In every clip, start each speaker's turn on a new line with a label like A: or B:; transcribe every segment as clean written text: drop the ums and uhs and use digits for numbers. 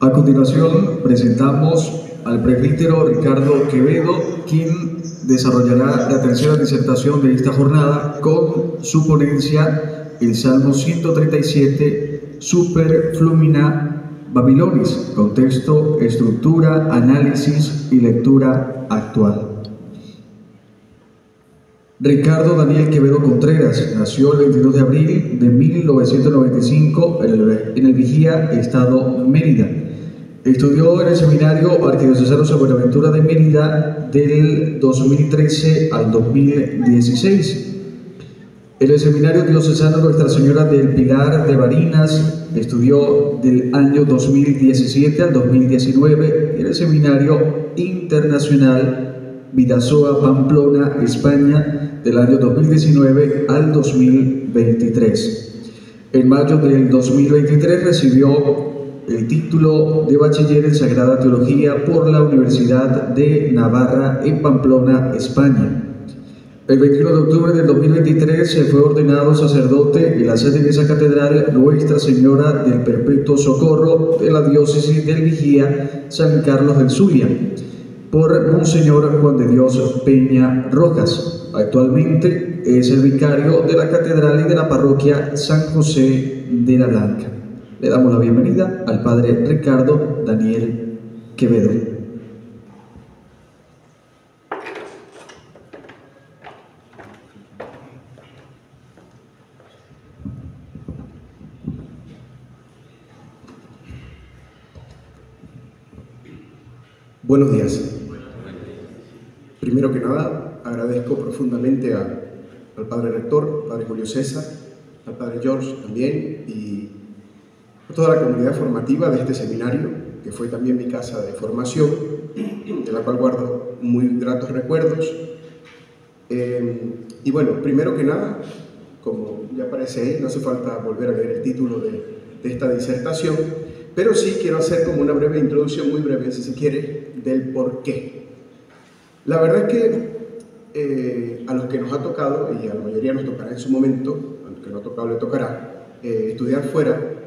A: A continuación, presentamos al presbítero Ricardo Quevedo, quien desarrollará la tercera disertación de esta jornada con su ponencia, el Salmo 137, Super Flumina Babilonis, contexto, estructura, análisis y lectura actual. Ricardo Daniel Quevedo Contreras nació el 22 de abril de 1995 en el Vigía, Estado Mérida. Estudió en el Seminario Arquidiocesano San Buenaventura de Mérida del 2013 al 2016. En el Seminario Diocesano Nuestra Señora del Pilar de Barinas estudió del año 2017 al 2019 en el Seminario Internacional Vidasoa, Pamplona, España, del año 2019 al 2023. En mayo del 2023 recibió el título de bachiller en Sagrada Teología por la Universidad de Navarra en Pamplona, España. El 21 de octubre del 2023 se fue ordenado sacerdote en la sede de esa catedral Nuestra Señora del Perpetuo Socorro de la diócesis del Vigía, San Carlos del Zulia, por Monseñor Juan de Dios Peña Rojas. Actualmente es el vicario de la catedral y de la parroquia San José de la Blanca. Le damos la bienvenida al padre Ricardo Daniel Quevedo.
B: Buenos días. Primero que nada, agradezco profundamente al padre rector, al padre Julio César, al padre George también, y a toda la comunidad formativa de este seminario, que fue también mi casa de formación, de la cual guardo muy gratos recuerdos. Y bueno, primero que nada, como ya aparece ahí, no hace falta volver a leer el título de esta disertación, pero sí quiero hacer como una breve introducción, muy breve si se quiere, del por qué. La verdad es que a los que nos ha tocado, y a la mayoría nos tocará en su momento, a los que no ha tocado le tocará, estudiar fuera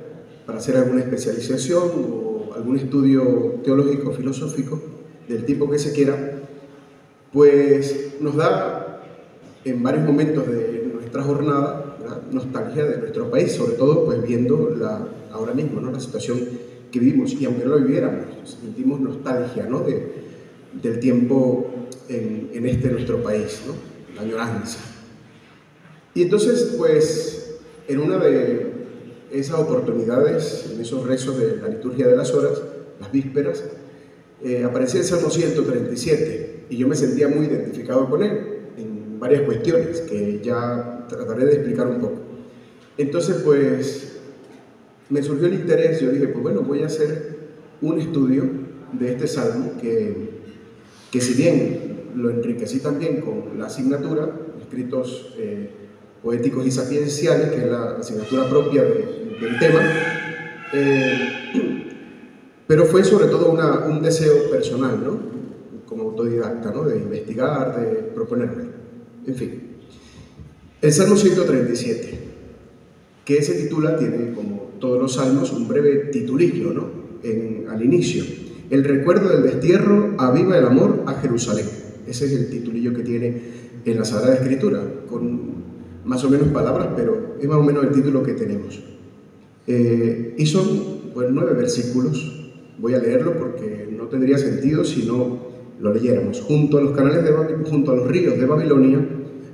B: para hacer alguna especialización o algún estudio teológico, filosófico, del tipo que se quiera, pues nos da en varios momentos de nuestra jornada nostalgia de nuestro país, sobre todo pues viendo ahora mismo, ¿no?, la situación que vivimos, y aunque no lo viviéramos, sentimos nostalgia, ¿no?, del tiempo en nuestro país, ¿no?, la añoranza. Y entonces, pues, en una de esas oportunidades, en esos rezos de la liturgia de las horas, las vísperas, aparecía el Salmo 137, y yo me sentía muy identificado con él, en varias cuestiones, que ya trataré de explicar un poco. Entonces, pues, me surgió el interés, yo dije, pues bueno, voy a hacer un estudio de este salmo que si bien lo enriquecí también con la asignatura, escritos poéticos y sapienciales, que es la asignatura propia del tema, pero fue sobre todo un deseo personal, ¿no?, como autodidacta, ¿no?, de investigar, de proponerme, en fin. El Salmo 137, que se titula, tiene como todos los salmos un breve titulillo, ¿no?, al inicio. El recuerdo del destierro aviva el amor a Jerusalén. Ese es el titulillo que tiene en la Sagrada Escritura, con más o menos palabras, pero es más o menos el título que tenemos. Y son, pues, 9 versículos. Voy a leerlo porque no tendría sentido si no lo leyéramos. Junto a los canales junto a los ríos de Babilonia,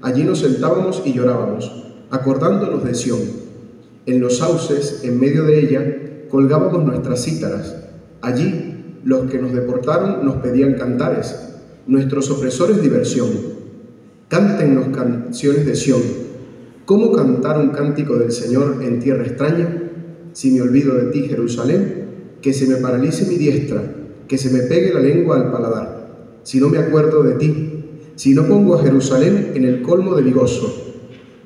B: allí nos sentábamos y llorábamos, acordándonos de Sión. En los sauces, en medio de ella, colgábamos nuestras cítaras. Allí, los que nos deportaron nos pedían cantares, nuestros opresores diversión. Cántennos canciones de Sión. ¿Cómo cantar un cántico del Señor en tierra extraña? Si me olvido de ti, Jerusalén, que se me paralice mi diestra, que se me pegue la lengua al paladar. Si no me acuerdo de ti, si no pongo a Jerusalén en el colmo de mi gozo.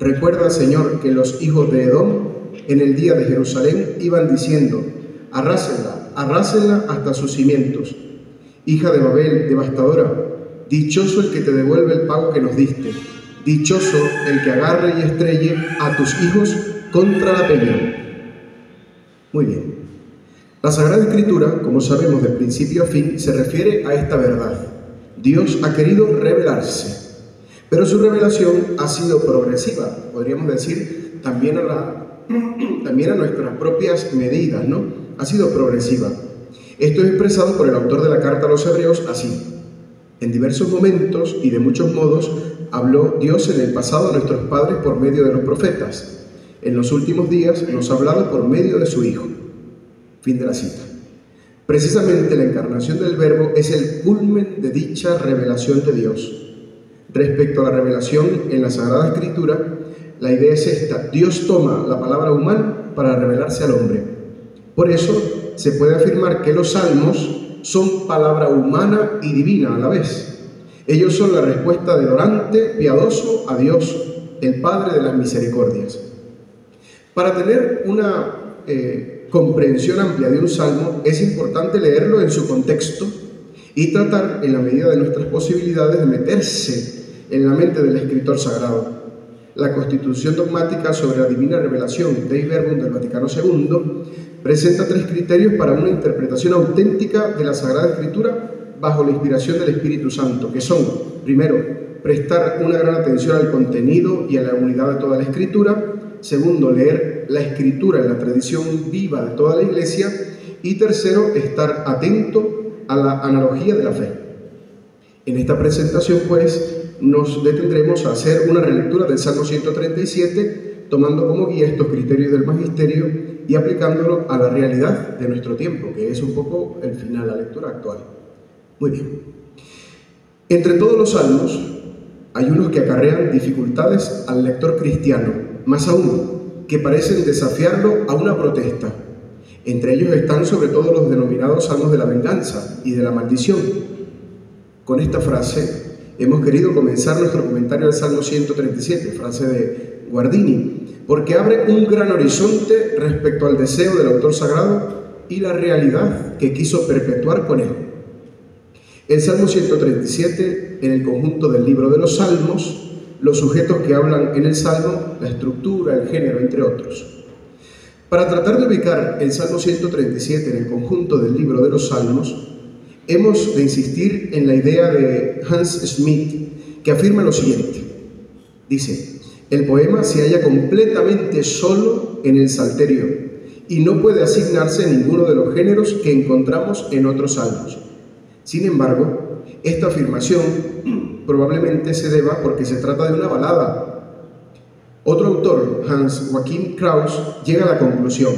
B: Recuerda, Señor, que los hijos de Edom en el día de Jerusalén iban diciendo: arrásenla, arrásenla hasta sus cimientos. Hija de Babel, devastadora, dichoso el que te devuelve el pago que nos diste, dichoso el que agarre y estrelle a tus hijos contra la peña. Muy bien. La Sagrada Escritura, como sabemos de principio a fin, se refiere a esta verdad. Dios ha querido revelarse, pero su revelación ha sido progresiva, podríamos decir, también a nuestras propias medidas, ¿no? Ha sido progresiva. Esto es expresado por el autor de la carta a los Hebreos así: en diversos momentos y de muchos modos habló Dios en el pasado a nuestros padres por medio de los profetas. En los últimos días nos ha hablado por medio de su Hijo. Fin de la cita. Precisamente la encarnación del Verbo es el culmen de dicha revelación de Dios. Respecto a la revelación en la Sagrada Escritura, la idea es esta: Dios toma la palabra humana para revelarse al hombre. Por eso se puede afirmar que los salmos son palabra humana y divina a la vez. Ellos son la respuesta del orante piadoso a Dios, el Padre de las misericordias. Para tener una comprensión amplia de un salmo, es importante leerlo en su contexto y tratar, en la medida de nuestras posibilidades, de meterse en la mente del escritor sagrado. La Constitución dogmática sobre la divina revelación Dei Verbum del Vaticano II presenta 3 criterios para una interpretación auténtica de la Sagrada Escritura bajo la inspiración del Espíritu Santo, que son: primero, prestar una gran atención al contenido y a la unidad de toda la Escritura; segundo, leer la Escritura en la tradición viva de toda la Iglesia; y tercero, estar atento a la analogía de la fe. En esta presentación, pues, nos detendremos a hacer una relectura del Salmo 137, tomando como guía estos criterios del Magisterio y aplicándolo a la realidad de nuestro tiempo, que es un poco el final, la lectura actual. Muy bien. Entre todos los salmos hay unos que acarrean dificultades al lector cristiano, más aún, que parecen desafiarlo a una protesta. Entre ellos están sobre todo los denominados salmos de la venganza y de la maldición. Con esta frase hemos querido comenzar nuestro comentario al Salmo 137, frase de Guardini, porque abre un gran horizonte respecto al deseo del autor sagrado y la realidad que quiso perpetuar con él. El Salmo 137, en el conjunto del libro de los Salmos, los sujetos que hablan en el Salmo, la estructura, el género, entre otros. Para tratar de ubicar el Salmo 137 en el conjunto del libro de los Salmos, hemos de insistir en la idea de Hans Smith, que afirma lo siguiente. Dice: el poema se halla completamente solo en el Salterio y no puede asignarse a ninguno de los géneros que encontramos en otros salmos. Sin embargo, esta afirmación probablemente se deba porque se trata de una balada. Otro autor, Hans Joachim Kraus, llega a la conclusión: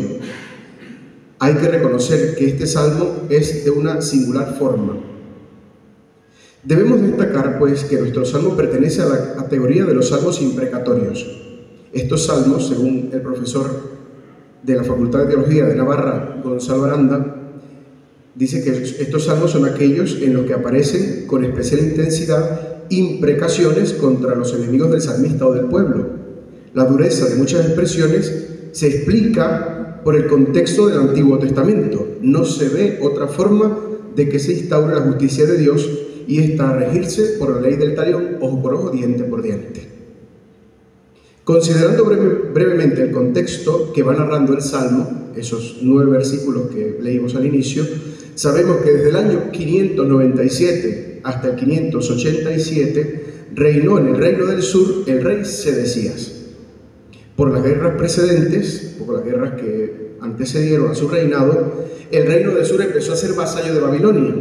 B: hay que reconocer que este salmo es de una singular forma. Debemos destacar, pues, que nuestro salmo pertenece a la categoría de los salmos imprecatorios. Estos salmos, según el profesor de la Facultad de Teología de Navarra, Gonzalo Aranda, dice que estos salmos son aquellos en los que aparecen con especial intensidad imprecaciones contra los enemigos del salmista o del pueblo. La dureza de muchas expresiones se explica por el contexto del Antiguo Testamento. No se ve otra forma de que se instaure la justicia de Dios, y esta a regirse por la ley del talión, ojo por ojo, diente por diente. Considerando brevemente el contexto que va narrando el Salmo, esos 9 versículos que leímos al inicio, sabemos que desde el año 597 hasta el 587 reinó en el reino del sur el rey Sedecías. Por las guerras precedentes, por las guerras que antecedieron a su reinado, el reino del sur empezó a ser vasallo de Babilonia,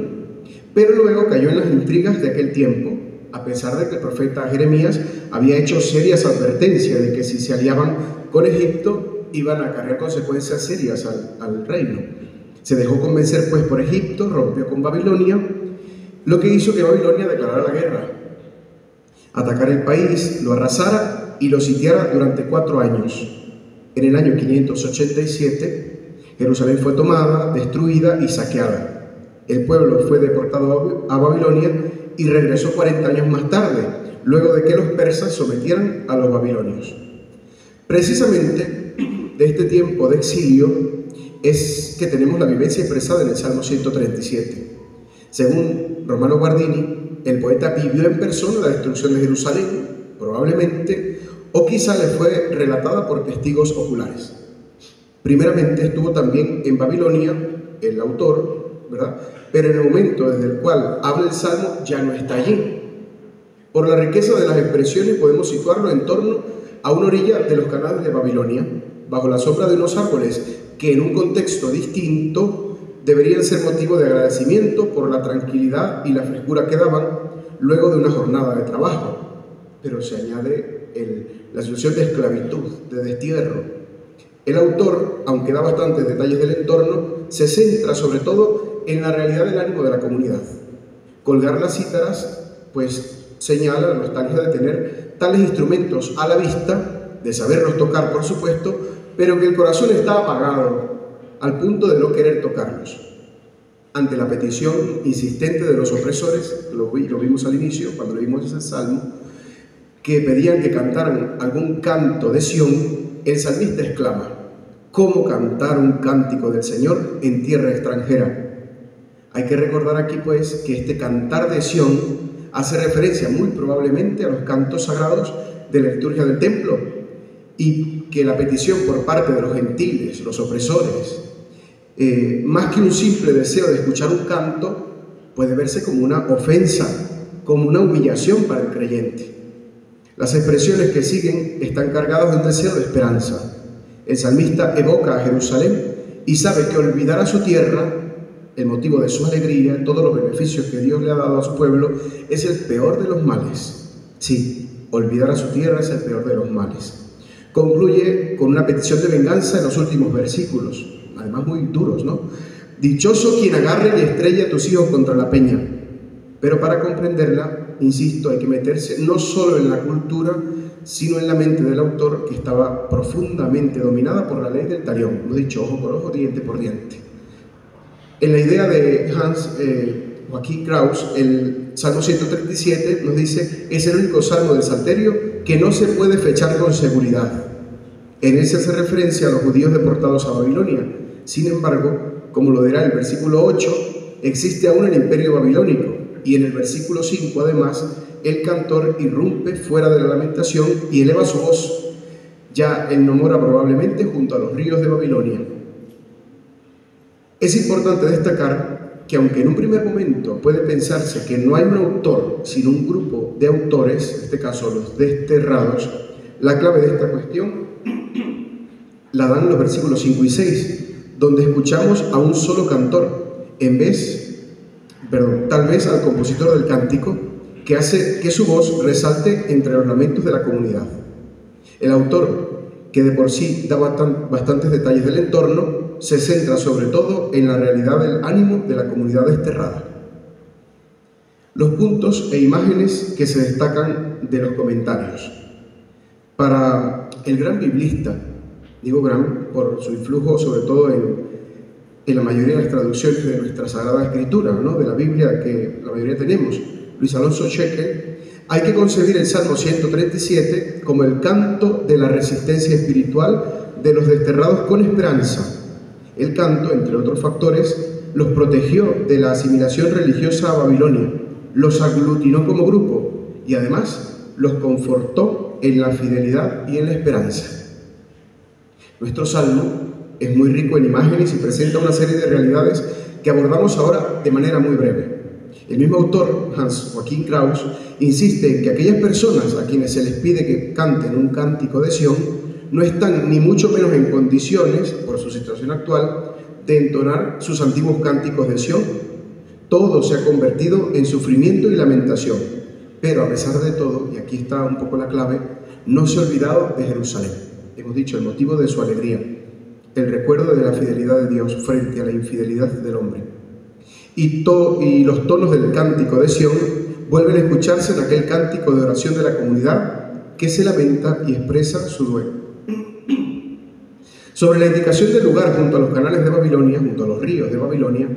B: pero luego cayó en las intrigas de aquel tiempo, a pesar de que el profeta Jeremías había hecho serias advertencias de que si se aliaban con Egipto iban a acarrear consecuencias serias al reino. Se dejó convencer pues por Egipto, rompió con Babilonia, lo que hizo que Babilonia declarara la guerra, atacara el país, lo arrasara y lo sitiara durante 4 años. En el año 587, Jerusalén fue tomada, destruida y saqueada. El pueblo fue deportado a Babilonia y regresó 40 años más tarde, luego de que los persas sometieran a los babilonios. Precisamente de este tiempo de exilio es que tenemos la vivencia expresada en el Salmo 137. Según Romano Guardini, el poeta vivió en persona la destrucción de Jerusalén, probablemente, o quizá le fue relatada por testigos oculares. Primeramente estuvo también en Babilonia, el autor, ¿verdad? Pero en el momento desde el cual habla el Salmo ya no está allí. Por la riqueza de las expresiones podemos situarlo en torno a una orilla de los canales de Babilonia, bajo la sombra de unos árboles que en un contexto distinto deberían ser motivo de agradecimiento por la tranquilidad y la frescura que daban luego de una jornada de trabajo. Pero se añade la situación de esclavitud, de destierro. El autor, aunque da bastantes detalles del entorno, se centra sobre todo en la realidad del ánimo de la comunidad. Colgar las cítaras, pues señala la nostalgia de tener tales instrumentos a la vista, de saberlos tocar por supuesto, pero que el corazón está apagado al punto de no querer tocarlos. Ante la petición insistente de los opresores, lo vimos al inicio cuando leímos ese salmo, que pedían que cantaran algún canto de Sión, el salmista exclama: ¿cómo cantar un cántico del Señor en tierra extranjera? Hay que recordar aquí pues que este cantar de Sión hace referencia muy probablemente a los cantos sagrados de la liturgia del templo, y que la petición por parte de los gentiles, los opresores, más que un simple deseo de escuchar un canto, puede verse como una ofensa, como una humillación para el creyente. Las expresiones que siguen están cargadas de un deseo de esperanza. El salmista evoca a Jerusalén y sabe que olvidar a su tierra, el motivo de su alegría, todos los beneficios que Dios le ha dado a su pueblo, es el peor de los males. Sí, olvidar a su tierra es el peor de los males. Concluye con una petición de venganza en los últimos versículos, además muy duros, ¿no? Dichoso quien agarre y estrelle a tus hijos contra la peña. Pero para comprenderla, insisto, hay que meterse no solo en la cultura, sino en la mente del autor, que estaba profundamente dominada por la ley del talión. Hemos dicho ojo por ojo, diente por diente. En la idea de Joachim Kraus, el Salmo 137 nos dice: es el único salmo del Salterio que no se puede fechar con seguridad. En él se hace referencia a los judíos deportados a Babilonia. Sin embargo, como lo dirá el versículo 8, existe aún el imperio babilónico, y en el versículo 5, además, el cantor irrumpe fuera de la lamentación y eleva su voz. Ya él no mora probablemente junto a los ríos de Babilonia. Es importante destacar que aunque en un primer momento puede pensarse que no hay un autor, sino un grupo de autores, en este caso los desterrados, la clave de esta cuestión la dan los versículos 5 y 6, donde escuchamos a un solo cantor, tal vez al compositor del cántico, que hace que su voz resalte entre los lamentos de la comunidad. El autor, que de por sí da bastantes detalles del entorno, se centra sobre todo en la realidad del ánimo de la comunidad desterrada. Los puntos e imágenes que se destacan de los comentarios. Para el gran biblista, digo gran por su influjo sobre todo en la mayoría de las traducciones de nuestra Sagrada Escritura, ¿no?, de la Biblia que la mayoría tenemos, Luis Alonso Shekel, hay que concebir el Salmo 137 como el canto de la resistencia espiritual de los desterrados con esperanza. El canto, entre otros factores, los protegió de la asimilación religiosa a Babilonia, los aglutinó como grupo y además los confortó en la fidelidad y en la esperanza. Nuestro salmo es muy rico en imágenes y presenta una serie de realidades que abordamos ahora de manera muy breve. El mismo autor, Hans Joachim Kraus, insiste en que aquellas personas a quienes se les pide que canten un cántico de Sión no están ni mucho menos en condiciones, por su situación actual, de entonar sus antiguos cánticos de Sión. Todo se ha convertido en sufrimiento y lamentación, pero a pesar de todo, y aquí está un poco la clave, no se ha olvidado de Jerusalén. Hemos dicho el motivo de su alegría, el recuerdo de la fidelidad de Dios frente a la infidelidad del hombre. Y los tonos del cántico de Sión vuelven a escucharse en aquel cántico de oración de la comunidad que se lamenta y expresa su duelo. Sobre la indicación del lugar junto a los canales de Babilonia, junto a los ríos de Babilonia,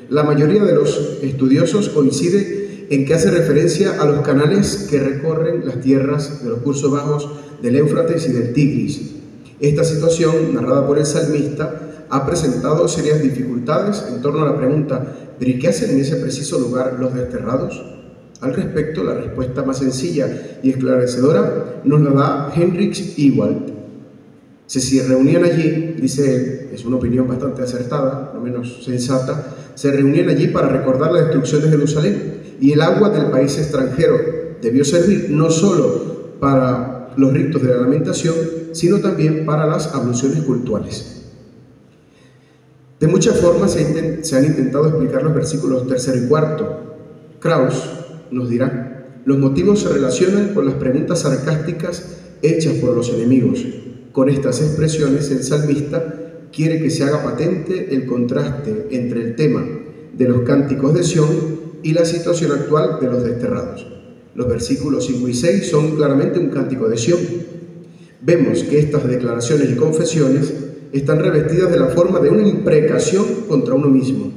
B: la mayoría de los estudiosos coincide en que hace referencia a los canales que recorren las tierras de los cursos bajos del Éufrates y del Tigris. Esta situación, narrada por el salmista, ha presentado serias dificultades en torno a la pregunta: ¿pero y qué hacen en ese preciso lugar los desterrados? Al respecto, la respuesta más sencilla y esclarecedora nos la da Heinrich Ewald. Si se reunían allí, dice él, es una opinión bastante acertada, lo menos sensata, se reunían allí para recordar la destrucción de Jerusalén, y el agua del país extranjero debió servir no solo para los ritos de la lamentación, sino también para las abluciones cultuales. De muchas formas se han intentado explicar los versículos 3 y 4. Krauss nos dirá: los motivos se relacionan con las preguntas sarcásticas hechas por los enemigos. Con estas expresiones, el salmista quiere que se haga patente el contraste entre el tema de los cánticos de Sión y la situación actual de los desterrados. Los versículos 5 y 6 son claramente un cántico de Sión. Vemos que estas declaraciones y confesiones están revestidas de la forma de una imprecación contra uno mismo.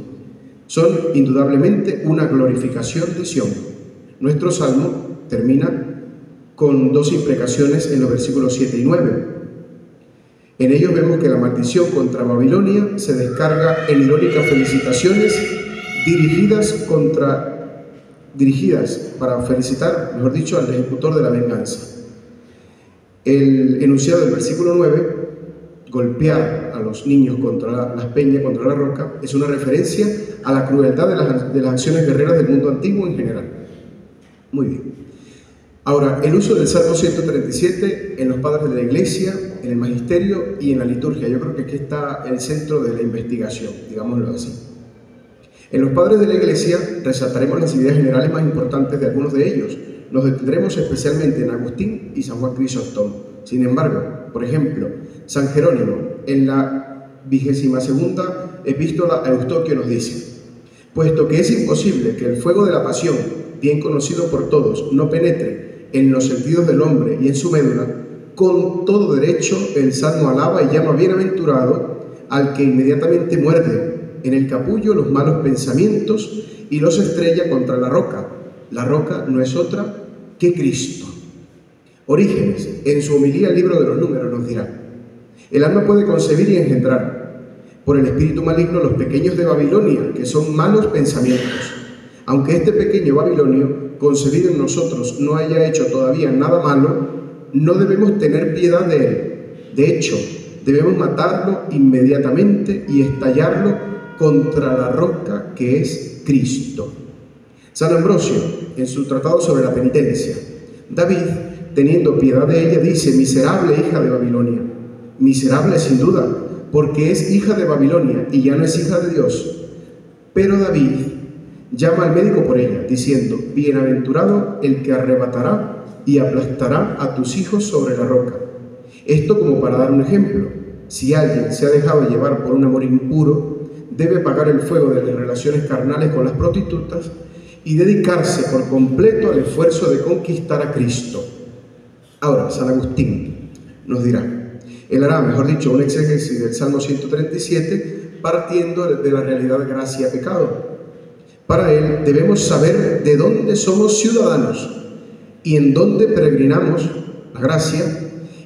B: Son indudablemente una glorificación de Sión. Nuestro salmo termina con dos imprecaciones en los versículos 7 y 9. En ellos vemos que la maldición contra Babilonia se descarga en irónicas felicitaciones dirigidas para felicitar, mejor dicho, al ejecutor de la venganza. El enunciado del versículo 9, golpear a los niños contra las peñas, contra la roca, es una referencia a la crueldad de las acciones guerreras del mundo antiguo en general. Muy bien. Ahora, el uso del Salmo 137 en los padres de la Iglesia, en el magisterio y en la liturgia. Yo creo que aquí está el centro de la investigación, digámoslo así. En los padres de la Iglesia resaltaremos las ideas generales más importantes de algunos de ellos. Nos detendremos especialmente en Agustín y San Juan Crisóstomo. Sin embargo, por ejemplo, San Jerónimo, en la 22ª epístola a Eustoquio, nos dice: puesto que es imposible que el fuego de la pasión, bien conocido por todos, no penetre en los sentidos del hombre y en su médula, con todo derecho el Salmo alaba y llama bienaventurado al que inmediatamente muerde en el capullo los malos pensamientos y los estrella contra la roca. La roca no es otra que Cristo. Orígenes, en su homilía al libro de los Números, nos dirá: el alma puede concebir y engendrar por el espíritu maligno los pequeños de Babilonia, que son malos pensamientos. Aunque este pequeño babilonio, concebido en nosotros, no haya hecho todavía nada malo, no debemos tener piedad de él. De hecho, debemos matarlo inmediatamente y estallarlo contra la roca que es Cristo. San Ambrosio, en su tratado sobre la penitencia: David, teniendo piedad de ella, dice: miserable hija de Babilonia. Miserable sin duda, porque es hija de Babilonia y ya no es hija de Dios. Pero David llama al médico por ella, diciendo: bienaventurado el que arrebatará y aplastará a tus hijos sobre la roca. Esto como para dar un ejemplo. Si alguien se ha dejado llevar por un amor impuro, debe pagar el fuego de las relaciones carnales con las prostitutas y dedicarse por completo al esfuerzo de conquistar a Cristo. Ahora, San Agustín nos dirá, él hará, mejor dicho, un exégesis del Salmo 137 partiendo de la realidad gracia-pecado. Para él debemos saber de dónde somos ciudadanos y en dónde peregrinamos, la gracia,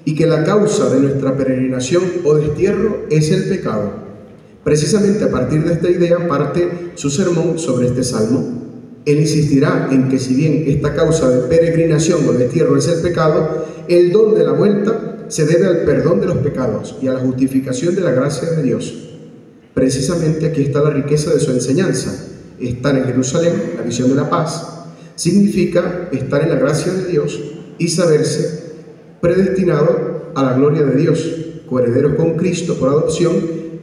B: y que la causa de nuestra peregrinación o destierro es el pecado. Precisamente a partir de esta idea parte su sermón sobre este salmo. Él insistirá en que si bien esta causa de peregrinación o destierro es el pecado, el don de la vuelta se debe al perdón de los pecados y a la justificación de la gracia de Dios. Precisamente aquí está la riqueza de su enseñanza. Estar en Jerusalén, la visión de la paz, significa estar en la gracia de Dios y saberse predestinado a la gloria de Dios, coherederos con Cristo por adopción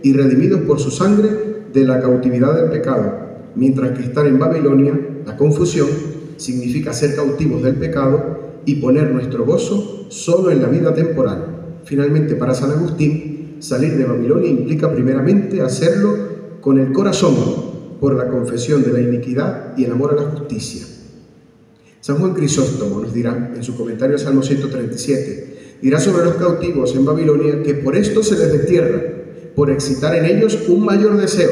B: y redimidos por su sangre de la cautividad del pecado, mientras que estar en Babilonia, la confusión, significa ser cautivos del pecado y poner nuestro gozo solo en la vida temporal. Finalmente, para San Agustín, salir de Babilonia implica primeramente hacerlo con el corazón, por la confesión de la iniquidad y el amor a la justicia. San Juan Crisóstomo nos dirá, en su comentario al Salmo 137, dirá sobre los cautivos en Babilonia que por esto se les destierra, por excitar en ellos un mayor deseo.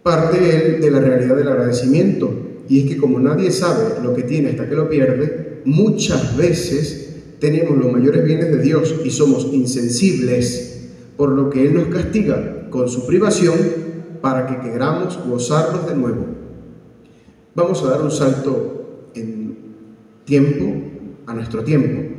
B: Parte él de la realidad del agradecimiento, y es que como nadie sabe lo que tiene hasta que lo pierde, muchas veces tenemos los mayores bienes de Dios y somos insensibles, por lo que Él nos castiga con su privación para que queramos gozarlos de nuevo. Vamos a dar un salto en tiempo, a nuestro tiempo.